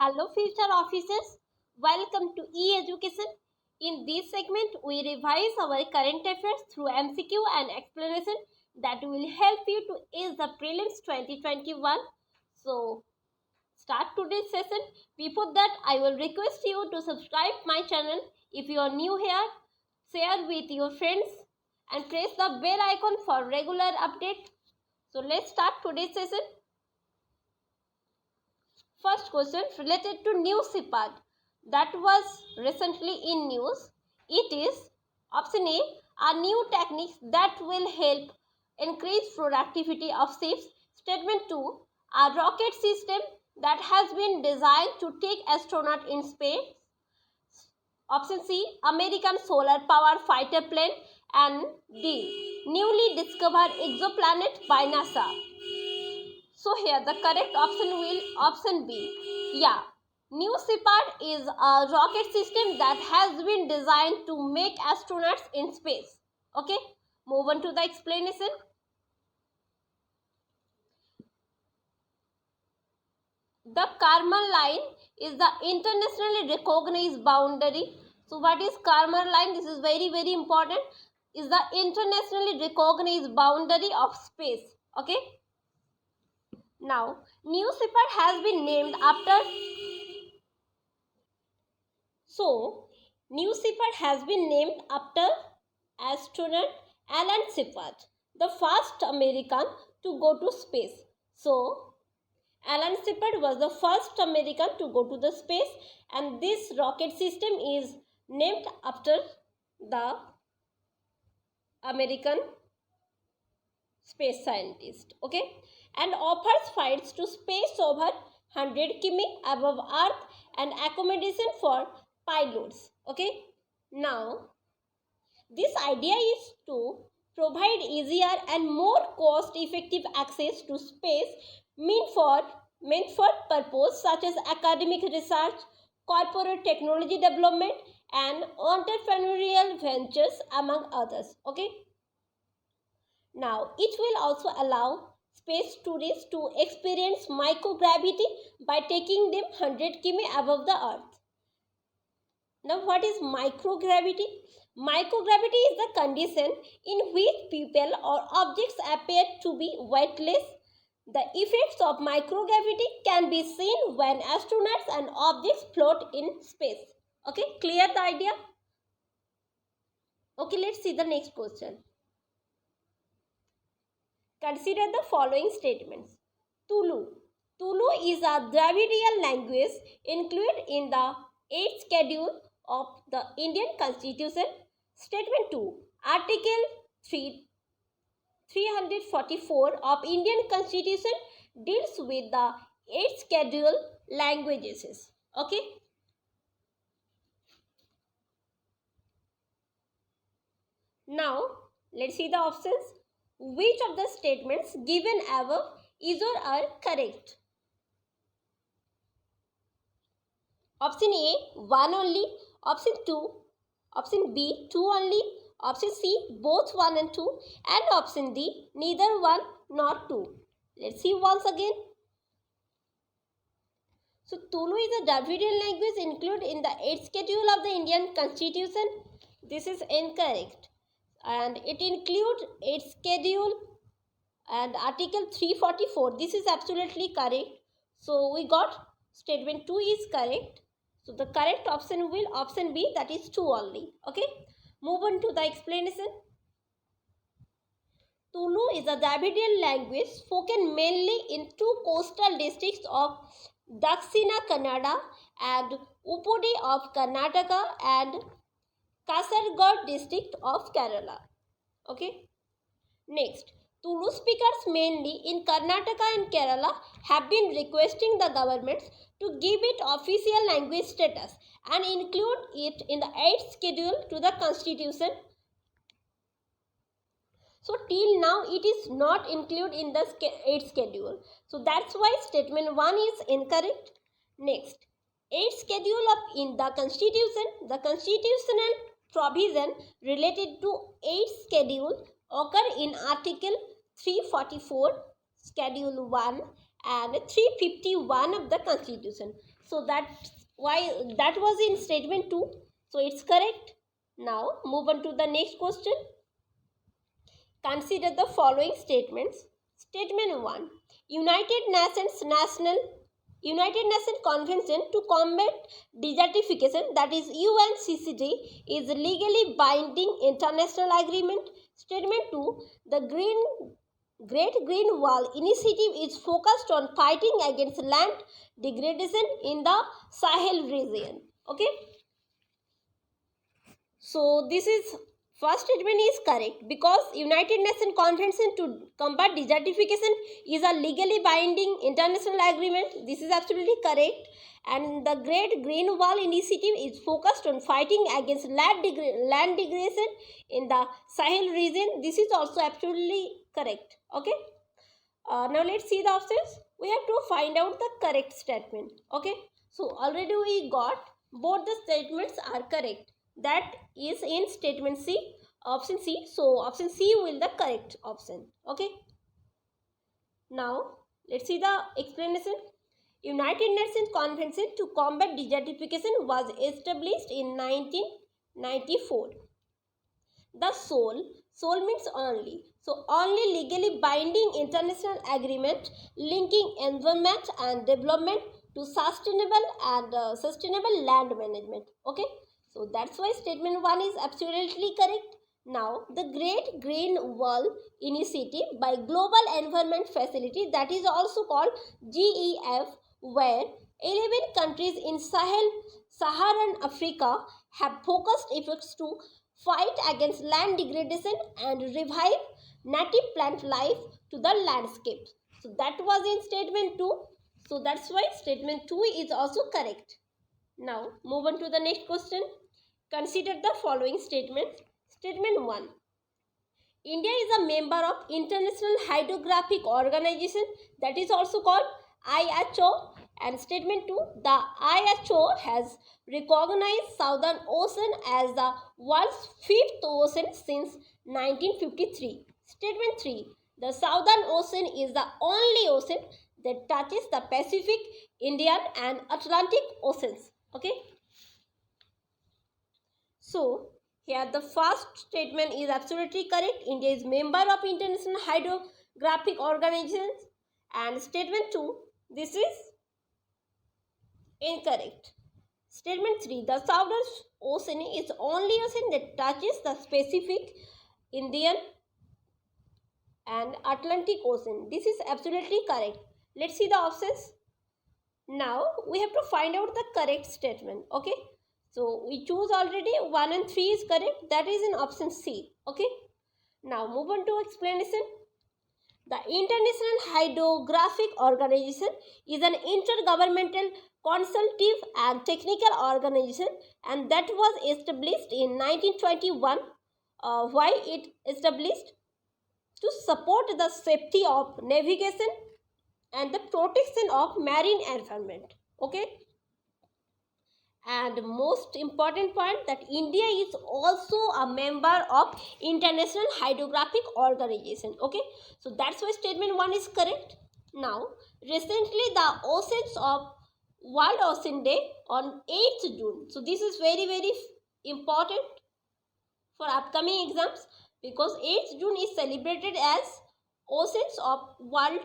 Hello future officers, welcome to e-education. In this segment, we revise our current affairs through MCQ and explanation that will help you to ace the prelims 2021. So, start today's session. Before that, I will request you to subscribe my channel if you are new here, share with your friends and press the bell icon for regular update. So, let's start today's session. First question related to new CPAD that was recently in news. It is option A are new techniques that will help increase productivity of ships. Statement 2 a rocket system that has been designed to take astronaut in space. Option C American solar power fighter plane and D newly discovered exoplanet by NASA. So here the correct option will option B. Yeah, new SEPAD is a rocket system that has been designed to make astronauts in space. Okay, move on to the explanation. The Karman line is the internationally recognized boundary. So what is Karman line? This is very important. Is the internationally recognized boundary of space. Okay. Now, new SEPAD has been named after. So, new SEPAD has been named after astronaut Alan Shepard, the first American to go to space. So, Alan Shepard was the first American to go to the space, and this rocket system is named after the American space scientist. Okay, and offers flights to space over 100 km above Earth and accommodation for pilots. Okay, now this idea is to provide easier and more cost-effective access to space meant for purpose such as academic research, corporate technology development, and entrepreneurial ventures among others. Okay. Now, it will also allow space tourists to experience microgravity by taking them 100 km above the Earth. Now, what is microgravity? Microgravity is the condition in which people or objects appear to be weightless. The effects of microgravity can be seen when astronauts and objects float in space. Okay, clear the idea? Okay, let's see the next question. Consider the following statements. Tulu. Tulu is a Dravidian language included in the 8th schedule of the Indian Constitution. Statement 2. Article 344 of Indian Constitution deals with the 8th schedule languages. Okay. Now, let's see the options. Which of the statements given above is or are correct? Option A, 1 only. Option 2, option B, 2 only. Option C, both 1 and 2. And option D, neither 1 nor 2. Let's see once again. So, Tulu is a Dravidian language included in the 8th schedule of the Indian Constitution. This is incorrect. And it includes 8th schedule and article 344. This is absolutely correct. So we got statement 2 is correct. So the correct option will option B, that is 2 only. Okay, move on to the explanation. Tulu is a Dravidian language spoken mainly in 2 coastal districts of Dakshina Kannada and Upudi of Karnataka and Kasaragod district of Kerala. Okay. Next, Tulu speakers mainly in Karnataka and Kerala have been requesting the governments to give it official language status and include it in the 8th schedule to the constitution. So till now it is not included in the 8th schedule. So that's why statement 1 is incorrect. Next, 8th schedule of in the constitution, the constitutional provision related to 8th schedule occur in article 344 schedule 1 and 351 of the constitution. So that was in statement 2. So it's correct. Now move on to the next question. Consider the following statements. Statement 1. United Nations Convention to Combat Desertification, that is UNCCD, is legally binding international agreement. Statement 2. The Great Green Wall Initiative is focused on fighting against land degradation in the Sahel region. Okay. So this is first statement is correct because United Nations Convention to Combat Desertification is a legally binding international agreement. This is absolutely correct. And the Great Green Wall Initiative is focused on fighting against land degradation in the Sahel region. This is also absolutely correct. Okay. Now let's see the options. We have to find out the correct statement. Okay. So already we got both the statements are correct. That is in statement C, option C. So option C will the correct option. Okay. Now let's see the explanation. United Nations Convention to Combat Desertification was established in 1994. The soul means only. So only legally binding international agreement linking environment and development to sustainable land management. Okay. So that's why statement 1 is absolutely correct. Now, the Great Green Wall Initiative by Global Environment Facility, that is also called GEF, where 11 countries in Saharan Africa have focused efforts to fight against land degradation and revive native plant life to the landscape. So that was in statement 2. So that's why statement 2 is also correct. Now, move on to the next question. Consider the following statements. Statement 1. India is a member of International Hydrographic Organization, that is also called IHO. And statement 2. The IHO has recognized Southern Ocean as the world's 5th ocean since 1953. Statement 3. The Southern Ocean is the only ocean that touches the Pacific, Indian and Atlantic Oceans. Okay. So, here the first statement is absolutely correct. India is member of International Hydrographic Organization. And statement 2, this is incorrect. Statement 3, the Southern Ocean is only ocean that touches the Pacific, Indian and Atlantic Ocean. This is absolutely correct. Let's see the options. Now, we have to find out the correct statement. Okay. So, we choose already 1 and 3 is correct. That is in option C. Okay. Now, move on to explanation. The International Hydrographic Organization is an intergovernmental consultative and technical organization, and that was established in 1921. Why it established? To support the safety of navigation and the protection of marine environment. Okay. And most important point that India is also a member of International Hydrographic Organization. Okay. So that's why statement 1 is correct. Now, recently the Oceans of World Ocean Day on 8th June. So this is very important for upcoming exams because 8th June is celebrated as Oceans of World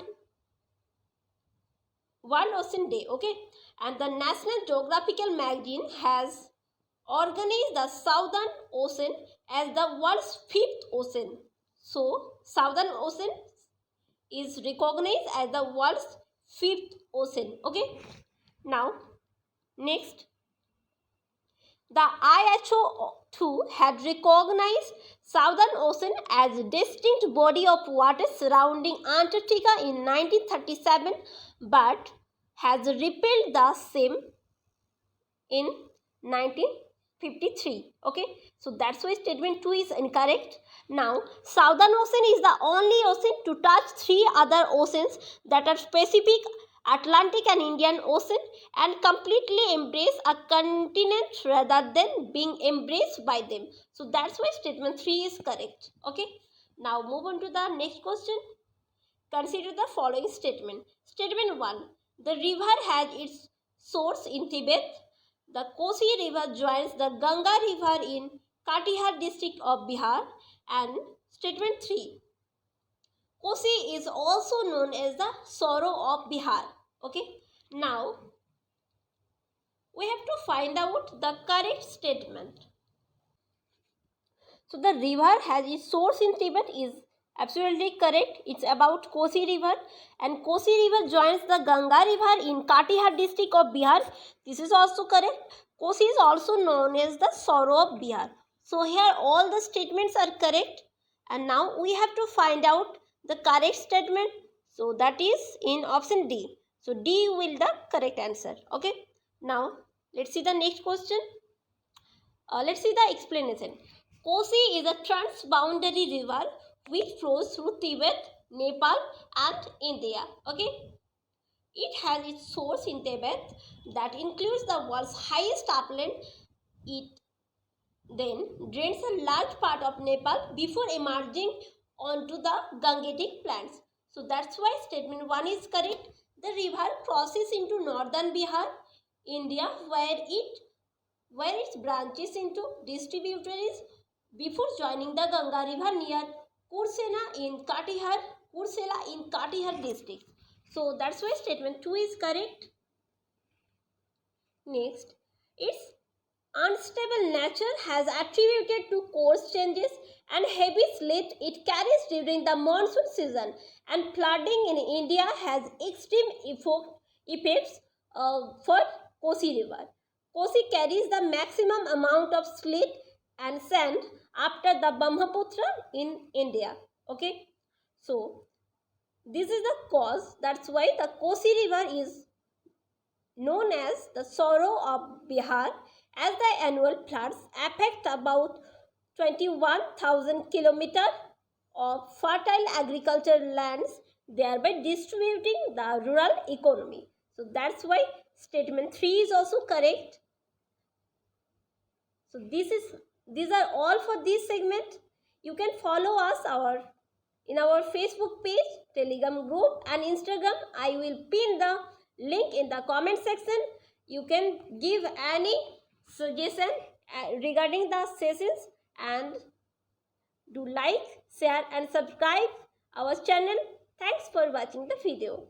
Ocean Day. Okay. And the National Geographical magazine has organized the Southern Ocean as the world's 5th ocean. So, Southern Ocean is recognized as the world's 5th ocean. Okay. Now, next. The IHO too had recognized Southern Ocean as a distinct body of water surrounding Antarctica in 1937, but has repealed the same in 1953. Okay. So that's why statement 2 is incorrect. Now, Southern Ocean is the only ocean to touch 3 other oceans, that are Pacific, Atlantic and Indian Ocean, and completely embrace a continent rather than being embraced by them. So that's why statement 3 is correct. Okay. Now move on to the next question. Consider the following statement. Statement 1. The river has its source in Tibet. The Kosi River joins the Ganga River in Katihar district of Bihar. And statement 3. Kosi is also known as the sorrow of Bihar. Okay. Now, we have to find out the correct statement. So the river has its source in Tibet is absolutely correct. It's about Kosi River, and Kosi River joins the Ganga River in Katihar district of Bihar. This is also correct. Kosi is also known as the sorrow of Bihar. So here all the statements are correct, and now we have to find out the correct statement. So that is in option D. So D will the correct answer. Okay. Now let's see the next question. Let's see the explanation. Kosi is a transboundary river which flows through Tibet, Nepal and India. Okay. It has its source in Tibet that includes the world's highest upland. It then drains a large part of Nepal before emerging onto the Gangetic plains. So that's why statement 1 is correct. The river crosses into northern Bihar, India, where it branches into distributaries before joining the Ganga River near Kursela in Katihar district. So that's why statement 2 is correct. Next, its unstable nature has attributed to course changes and heavy sleet it carries during the monsoon season, and flooding in India has extreme effects for Kosi River. Kosi carries the maximum amount of sleet and sand after the Brahmaputra in India. Okay, so this is the cause. That's why the Kosi River is known as the sorrow of Bihar, as the annual floods affect about 21,000 kilometers of fertile agricultural lands, thereby distributing the rural economy. So that's why statement 3 is also correct. So these are all for this segment. You can follow us in our Facebook page, Telegram group and Instagram. I will pin the link in the comment section. You can give any suggestion regarding the sessions, and do like, share and subscribe our channel. Thanks for watching the video.